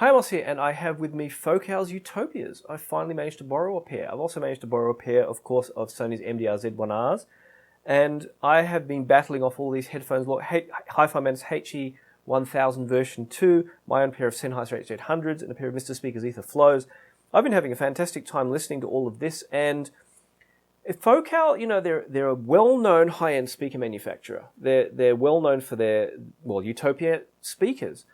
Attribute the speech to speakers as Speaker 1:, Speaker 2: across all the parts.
Speaker 1: Hi, Moss here, and I have with me Focal's Utopias. I finally managed to borrow a pair. I've also managed to borrow a pair, of course, of Sony's MDR Z1Rs, and I have been battling off all these headphones. Hi-Fi Man's HE1000 version 2, my own pair of Sennheiser H800s, and a pair of Mr. Speaker's Ether Flows. I've been having a fantastic time listening to all of this, and Focal, you know, they're a well-known high-end speaker manufacturer. They're well-known for their, Utopia speakers.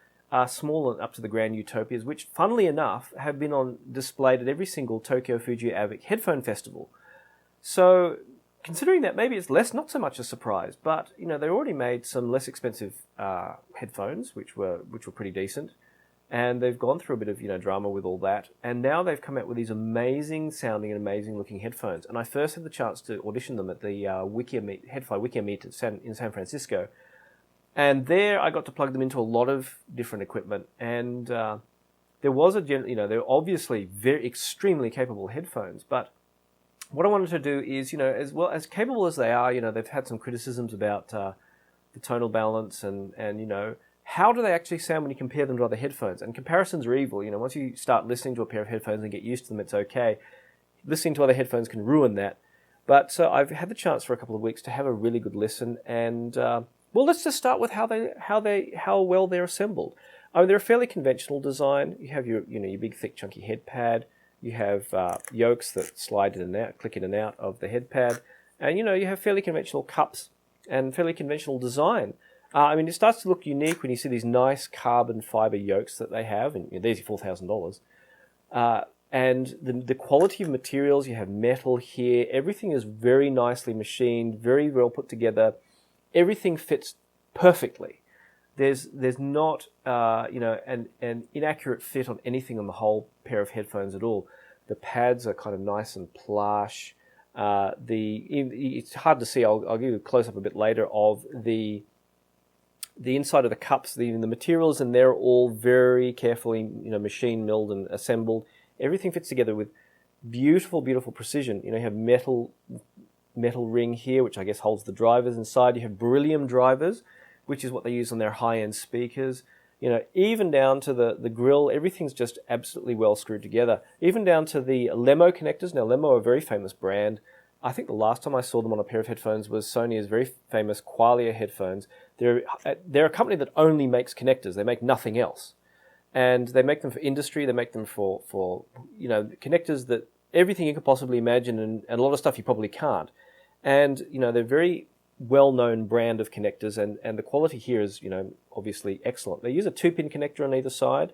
Speaker 1: Small and up to the grand Utopias, which, funnily enough, have been on displayed at every single Tokyo Fuji AVIC headphone festival. So, considering that, maybe it's not so much a surprise, but you know they already made some less expensive headphones, which were pretty decent, and they've gone through a bit of drama with all that, and now they've come out with these amazing sounding and amazing looking headphones. And I first had the chance to audition them at the Headphone Wikia Meet in San Francisco. And there I got to plug them into a lot of different equipment, and there was they're obviously extremely capable headphones. But what I wanted to do is, as capable as they are, they've had some criticisms about the tonal balance and how do they actually sound when you compare them to other headphones? And comparisons are evil. Once you start listening to a pair of headphones and get used to them, it's okay. Listening to other headphones can ruin that. But I've had the chance for a couple of weeks to have a really good listen, and well, let's just start with how well they're assembled. I mean, they're a fairly conventional design. You have your big, thick, chunky head pad. You have yokes that slide in and out, click in and out of the head pad, and you have fairly conventional cups and fairly conventional design. I mean, it starts to look unique when you see these nice carbon fiber yokes that they have, and these are $4,000. And the quality of materials, you have metal here. Everything is very nicely machined, very well put together. Everything fits perfectly. There's not an inaccurate fit on anything on the whole pair of headphones at all. The pads are kind of nice and plush. It's hard to see. I'll give you a close up a bit later of the inside of the cups. Even the materials in there are all very carefully machine milled and assembled. Everything fits together with beautiful, beautiful precision. You have metal ring here, which I guess holds the drivers inside. You have beryllium drivers, which is what they use on their high-end speakers. Even down to the grill, everything's just absolutely well screwed together. Even down to the Lemo connectors. Now, Lemo are a very famous brand. I think the last time I saw them on a pair of headphones was Sony's very famous Qualia headphones. They're a company that only makes connectors. They make nothing else. And they make them for industry. They make them for connectors that everything you could possibly imagine, and a lot of stuff you probably can't. And, they're very well-known brand of connectors, and the quality here is, obviously excellent. They use a 2-pin connector on either side,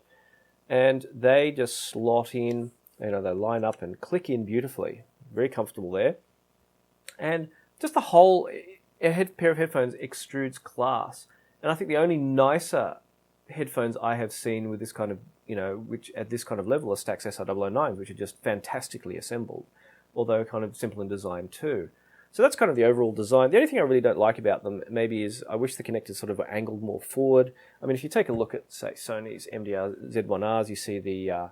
Speaker 1: and they just slot in, they line up and click in beautifully. Very comfortable there. And just the whole pair of headphones extrudes class. And I think the only nicer headphones I have seen with this kind of, which at this kind of level are Stax SR009s, which are just fantastically assembled, although kind of simple in design too. So that's kind of the overall design. The only thing I really don't like about them maybe is I wish the connectors sort of were angled more forward. I mean, if you take a look at, say, Sony's MDR Z1Rs, you see the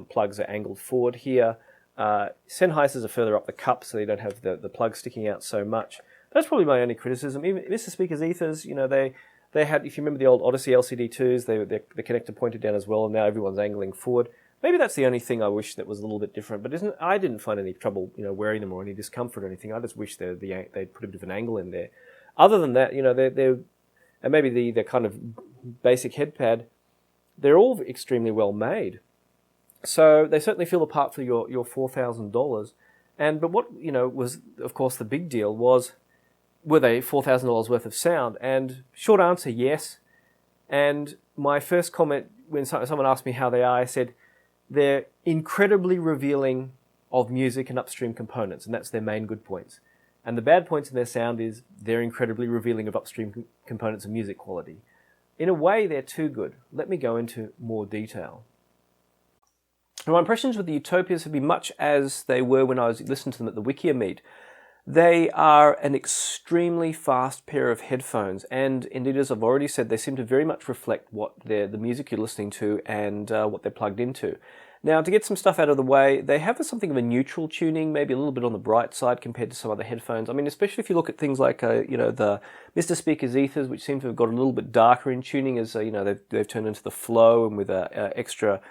Speaker 1: plugs are angled forward here. Sennheisers are further up the cup, so they don't have the plug sticking out so much. That's probably my only criticism. Even Mr. Speaker's Ethers, they had, if you remember the old Odyssey LCD2s, the connector pointed down as well, and now everyone's angling forward. Maybe that's the only thing I wish that was a little bit different, but I didn't find any trouble, wearing them or any discomfort or anything. I just wish they'd put a bit of an angle in there. Other than that, they're and maybe the kind of basic head pad, they're all extremely well made. So they certainly feel the part for your $4,000. But what was, of course, the big deal was, were they $4,000 worth of sound? And short answer, yes. And my first comment when someone asked me how they are, I said, they're incredibly revealing of music and upstream components, and that's their main good points. And the bad points in their sound is they're incredibly revealing of upstream components of music quality. In a way, they're too good. Let me go into more detail. My impressions with the Utopias have been much as they were when I was listening to them at the Wikia Meet. They are an extremely fast pair of headphones, and indeed, as I've already said, they seem to very much reflect what the music you're listening to and what they're plugged into. Now, to get some stuff out of the way, they have something of a neutral tuning, maybe a little bit on the bright side compared to some other headphones. I mean, especially if you look at things like, the Mr. Speaker's Ethers, which seem to have got a little bit darker in tuning as, they've turned into the flow and with extra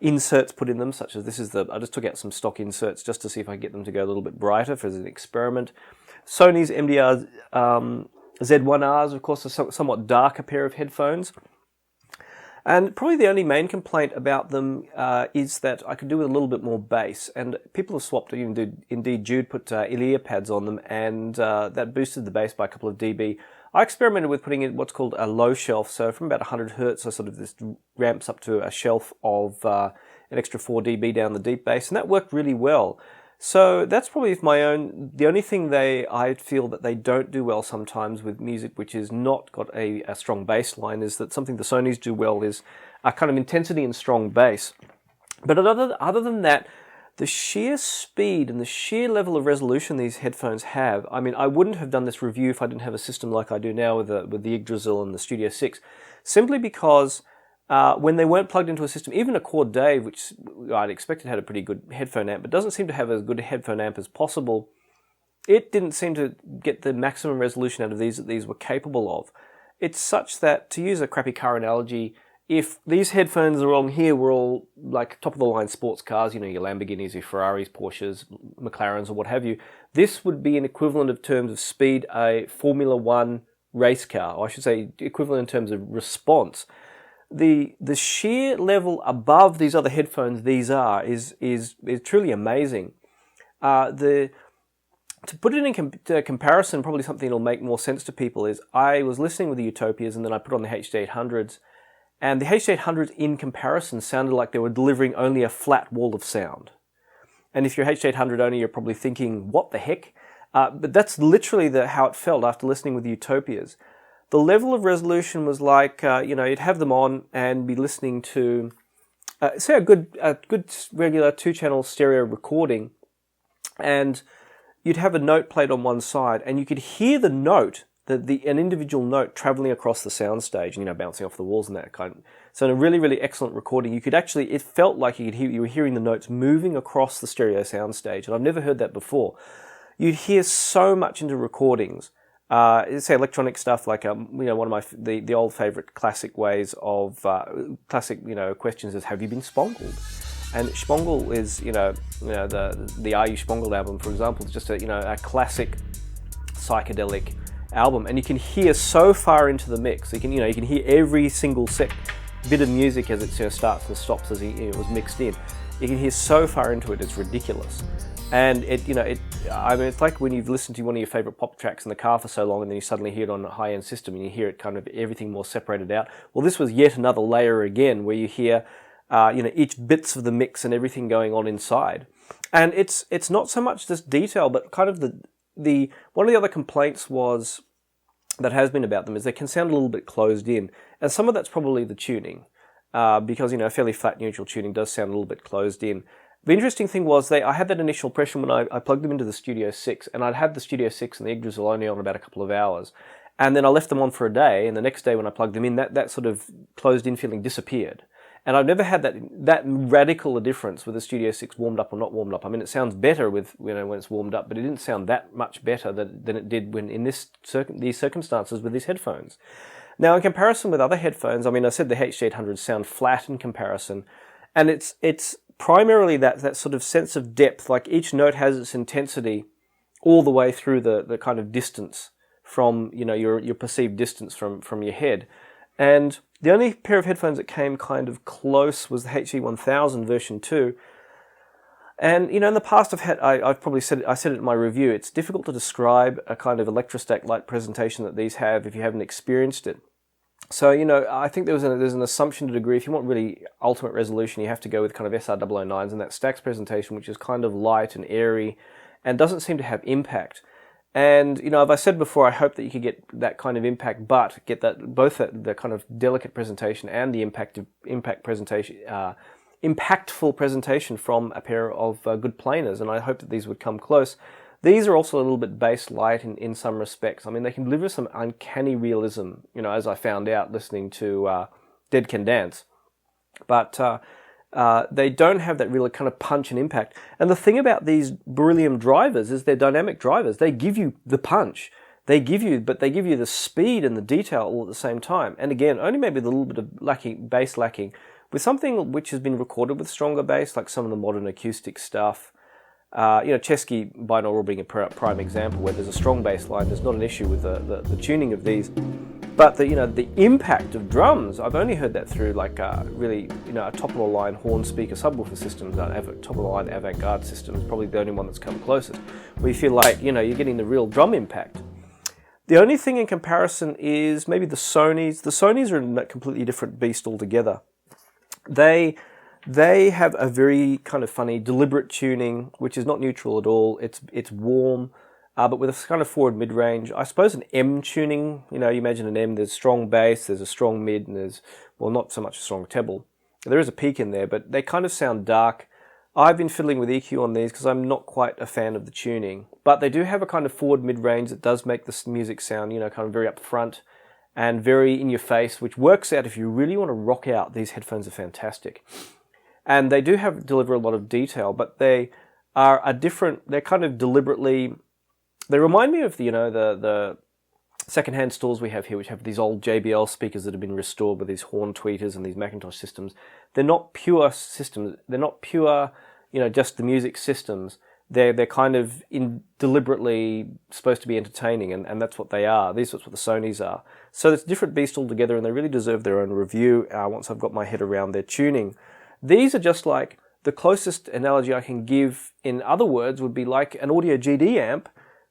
Speaker 1: inserts put in them, such as I just took out some stock inserts just to see if I can get them to go a little bit brighter as an experiment. Sony's MDR Z1Rs, of course, are a somewhat darker pair of headphones. And probably the only main complaint about them is that I could do with a little bit more bass. And people have swapped, indeed Jude put Ilia pads on them, and that boosted the bass by a couple of dB. I experimented with putting in what's called a low shelf, so from about 100 hertz, this ramps up to a shelf of an extra 4 dB down the deep bass, and that worked really well. So that's probably the only thing I feel that they don't do well sometimes with music which is not got a strong bass line, is that something the Sonys do well is a kind of intensity and strong bass. But other than that, the sheer speed and the sheer level of resolution these headphones have, I mean, I wouldn't have done this review if I didn't have a system like I do now with the Yggdrasil and the Studio 6, simply because when they weren't plugged into a system, even a Cord Dave, which I'd expected had a pretty good headphone amp, but doesn't seem to have as good a headphone amp as possible, it didn't seem to get the maximum resolution out of these that these were capable of. It's such that, to use a crappy car analogy, if these headphones along here were all like top-of-the-line sports cars, your Lamborghinis, your Ferraris, Porsches, McLarens, or what have you, this would be an equivalent of terms of speed a Formula One race car, or I should say equivalent in terms of response. The sheer level above these other headphones is truly amazing. To put it in comparison, probably something that'll make more sense to people is I was listening with the Utopias and then I put on the HD800s, and the HD800s in comparison sounded like they were delivering only a flat wall of sound. And if you're HD800 only, you're probably thinking, what the heck? But that's literally how it felt after listening with the Utopias. The level of resolution was like, you'd have them on and be listening to, say, a good regular 2-channel stereo recording, and you'd have a note played on one side, and you could hear the note, an individual note traveling across the soundstage, and bouncing off the walls and that kind. So in a really, really excellent recording, you could actually, it felt like you were hearing the notes moving across the stereo soundstage, and I've never heard that before. You'd hear so much into recordings. Say electronic stuff like one of the old favorite classic ways of classic questions is, have you been spongled? And Spongle is the Are You Spongled album, for example, is just a classic psychedelic album, and you can hear so far into the mix. You can hear every single bit of music as it starts and stops as it was mixed in. You can hear so far into it, it's ridiculous. And it's like when you've listened to one of your favorite pop tracks in the car for so long, and then you suddenly hear it on a high-end system, and you hear it kind of everything more separated out. Well, this was yet another layer again, where you hear, each bits of the mix and everything going on inside. And it's not so much this detail, but kind of the one of the other complaints that has been about them is they can sound a little bit closed in, and some of that's probably the tuning, because fairly flat neutral tuning does sound a little bit closed in. The interesting thing was I had that initial impression when I plugged them into the Studio 6, and I'd had the Studio 6 and the Yggdrasil only on about a couple of hours. And then I left them on for a day, and the next day when I plugged them in, that sort of closed-in feeling disappeared. And I've never had that radical a difference with the Studio 6 warmed up or not warmed up. I mean, it sounds better when it's warmed up, but it didn't sound that much better than it did when in these circumstances with these headphones. Now, in comparison with other headphones, I mean, I said the HD800s sound flat in comparison, and it's primarily that sort of sense of depth, like each note has its intensity all the way through the kind of distance from, your perceived distance from your head. And the only pair of headphones that came kind of close was the HE1000 version 2. And, in the past I've probably said it in my review, it's difficult to describe a kind of electrostatic-like presentation that these have if you haven't experienced it. So, I think there's an assumption to a degree, if you want really ultimate resolution, you have to go with kind of SR009s and that Stax presentation, which is kind of light and airy and doesn't seem to have impact. And, as I said before, I hope that you could get that kind of impact, but get both the kind of delicate presentation and the impactful presentation from a pair of good planers, and I hope that these would come close. These are also a little bit bass light in some respects. I mean, they can deliver some uncanny realism, as I found out listening to Dead Can Dance. But They don't have that real kind of punch and impact. And the thing about these beryllium drivers is they're dynamic drivers. They give you the punch. They give you the speed and the detail all at the same time. And again, only maybe the little bit of bass lacking. With something which has been recorded with stronger bass, like some of the modern acoustic stuff, Chesky binaural being a prime example, where there's a strong bass line, there's not an issue with the tuning of these. But the impact of drums, I've only heard that through like really a top of the line horn speaker subwoofer systems, top of the line avant-garde system is probably the only one that's come closest, where you feel like you're getting the real drum impact. The only thing in comparison is maybe the Sonys. The Sonys are a completely different beast altogether. They have a very kind of funny, deliberate tuning, which is not neutral at all. It's warm, but with a kind of forward mid-range. I suppose an M tuning, you imagine an M, there's strong bass, there's a strong mid, and there's, well, not so much a strong treble. There is a peak in there, but they kind of sound dark. I've been fiddling with EQ on these because I'm not quite a fan of the tuning. But they do have a kind of forward mid-range that does make the music sound, kind of very upfront and very in your face, which works out if you really want to rock out. These headphones are fantastic. And they do deliver a lot of detail, but they are they're kind of deliberately, they remind me of the secondhand stores we have here, which have these old JBL speakers that have been restored with these horn tweeters and these Macintosh systems. They're not pure systems. They're not pure, just the music systems. They're kind of deliberately supposed to be entertaining, and that's what they are. These are what the Sonys are. So it's a different beast altogether, and they really deserve their own review once I've got my head around their tuning. These are just like, the closest analogy I can give, in other words, would be like an audio GD amp,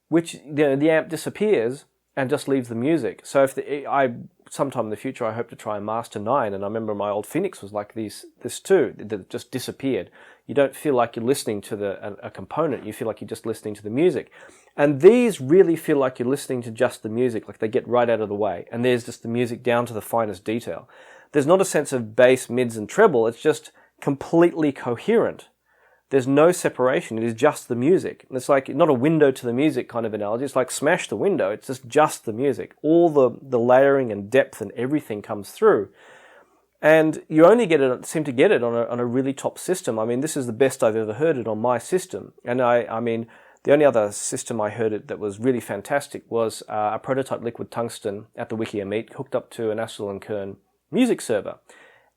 Speaker 1: which the amp disappears and just leaves the music. So sometime in the future I hope to try a Master 9, and I remember my old Phoenix was like this too, that just disappeared. You don't feel like you're listening to a component, you feel like you're just listening to the music. And these really feel like you're listening to just the music, like they get right out of the way, and there's just the music down to the finest detail. There's not a sense of bass, mids and treble, it's just completely coherent. There's no separation, it is just the music. It's like not a window to the music kind of analogy, it's like smash the window, it's just the music. All the layering and depth and everything comes through. And you only seem to get it on a really top system. I mean, this is the best I've ever heard it on my system. And I mean, the only other system I heard it that was really fantastic was a prototype liquid tungsten at the Wikia meet, hooked up to an Astral & Kern music server.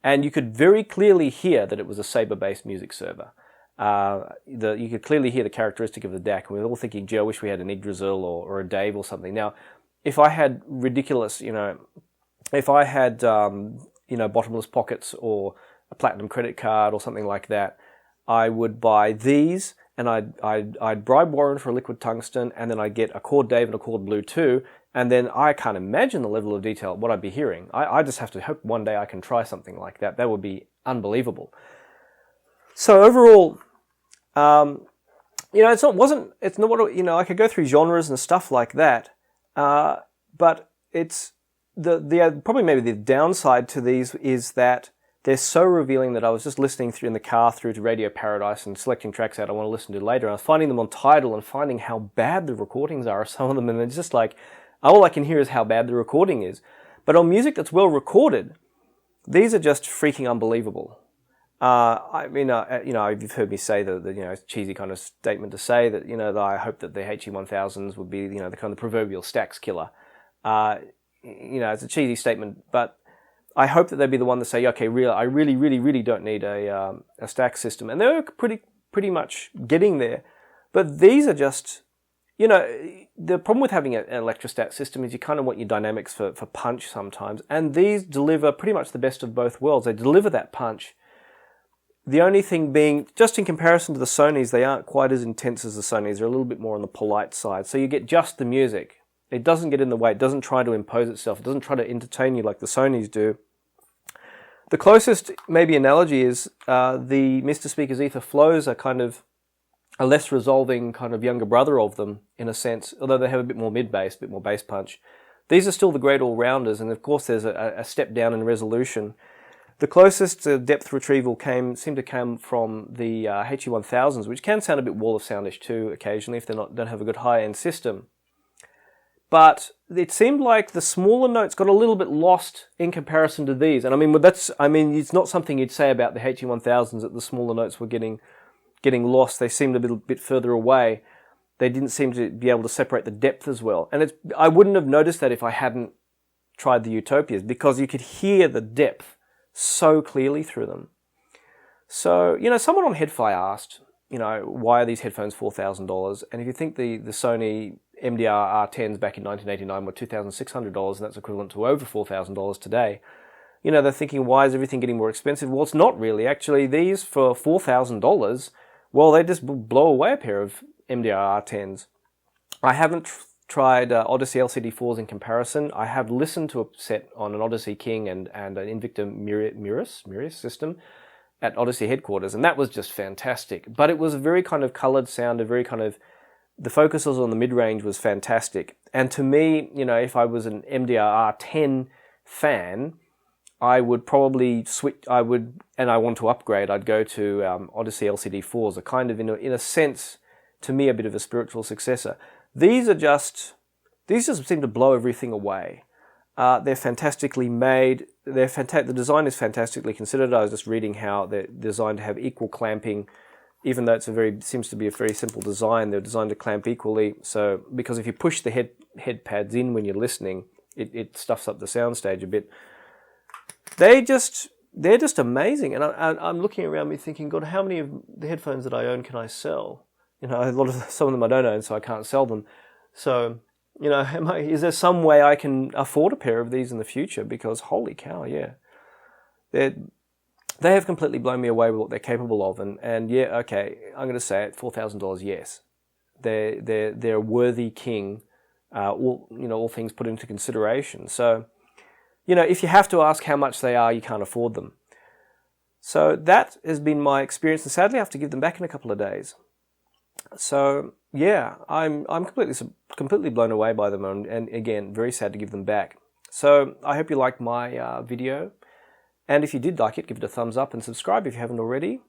Speaker 1: And you could very clearly hear that it was a Sabre-based music server. You could clearly hear the characteristic of the DAC, and we were all thinking, gee, I wish we had an Yggdrasil or a Dave or something. Now, if I had ridiculous, if I had, bottomless pockets or a platinum credit card or something like that, I would buy these, and I'd bribe Warren for a liquid tungsten, and then I'd get a Chord Dave and a Chord Blue too, and then I can't imagine the level of detail, what I'd be hearing. I just have to hope one day I can try something like that. That would be unbelievable. So overall, it's not what, I could go through genres and stuff like that, but it's probably maybe the downside to these is that they're so revealing that I was just listening through in the car through to Radio Paradise and selecting tracks out I want to listen to later, and I was finding them on Tidal and finding how bad the recordings are of some of them, and it's just like, all I can hear is how bad the recording is. But on music that's well recorded, these are just freaking unbelievable. You've heard me say the cheesy kind of statement to say that, that I hope that the HE1000s would be, the kind of the proverbial Stax killer. It's a cheesy statement, but I hope that they'd be the one to say, okay, I really, really, really don't need a Stax system. And they're pretty much getting there. But these are just, the problem with having an electrostat system is you kind of want your dynamics for punch sometimes. And these deliver pretty much the best of both worlds. They deliver that punch. The only thing being, just in comparison to the Sonys, they aren't quite as intense as the Sonys. They're a little bit more on the polite side. So you get just the music. It doesn't get in the way. It doesn't try to impose itself. It doesn't try to entertain you like the Sonys do. The closest, maybe, analogy is the Mr. Speaker's Ether Flows are kind of a less resolving kind of younger brother of them, in a sense, although they have a bit more mid-bass, a bit more bass punch. These are still the great all-rounders, and of course there's a step down in resolution. The closest depth retrieval seemed to come from the HE1000s, which can sound a bit wall of soundish too occasionally if they don't have a good high-end system. but it seemed like the smaller notes got a little bit lost in comparison to these. And I mean, it's not something you'd say about the HE1000s that the smaller notes were getting lost. They seemed a bit further away. They didn't seem to be able to separate the depth as well. And I wouldn't have noticed that if I hadn't tried the Utopias, because you could hear the depth so clearly through them. So, someone on HeadFi asked, why are these headphones $4,000? And if you think the Sony MDR R10s back in 1989 were $2,600, and that's equivalent to over $4,000 today, they're thinking, why is everything getting more expensive? Well, it's not really. Actually, these for $4,000, well, they just blow away a pair of MDR R10s. I haven't tried Odyssey LCD4s in comparison. I have listened to a set on an Odyssey King and an Invicta Murius system at Odyssey headquarters, and that was just fantastic. But it was a very kind of coloured sound, the focuses on the mid-range was fantastic. And to me, if I was an MDR R10 fan, I would probably switch, and I want to upgrade, I'd go to Odyssey LCD4s, a kind of, in a sense, to me, a bit of a spiritual successor. These just seem to blow everything away. They're fantastically made. The design is fantastically considered. I was just reading how they're designed to have equal clamping, even though seems to be a very simple design. They're designed to clamp equally. So, because if you push the head pads in when you're listening, it stuffs up the soundstage a bit. They're just amazing. And I'm looking around me thinking, God, how many of the headphones that I own can I sell? Some of them I don't own, so I can't sell them. So, is there some way I can afford a pair of these in the future? Because holy cow, yeah. They have completely blown me away with what they're capable of. And yeah, okay, I'm going to say it, $4,000, yes. They're a worthy king, all things put into consideration. So, if you have to ask how much they are, you can't afford them. So that has been my experience, and sadly I have to give them back in a couple of days. So yeah, I'm completely blown away by them, and again, very sad to give them back. So I hope you liked my video, and if you did like it, give it a thumbs up and subscribe if you haven't already.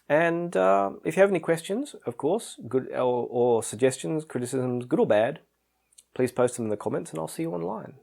Speaker 1: And if you have any questions, of course, good or suggestions, criticisms, good or bad, please post them in the comments, and I'll see you online.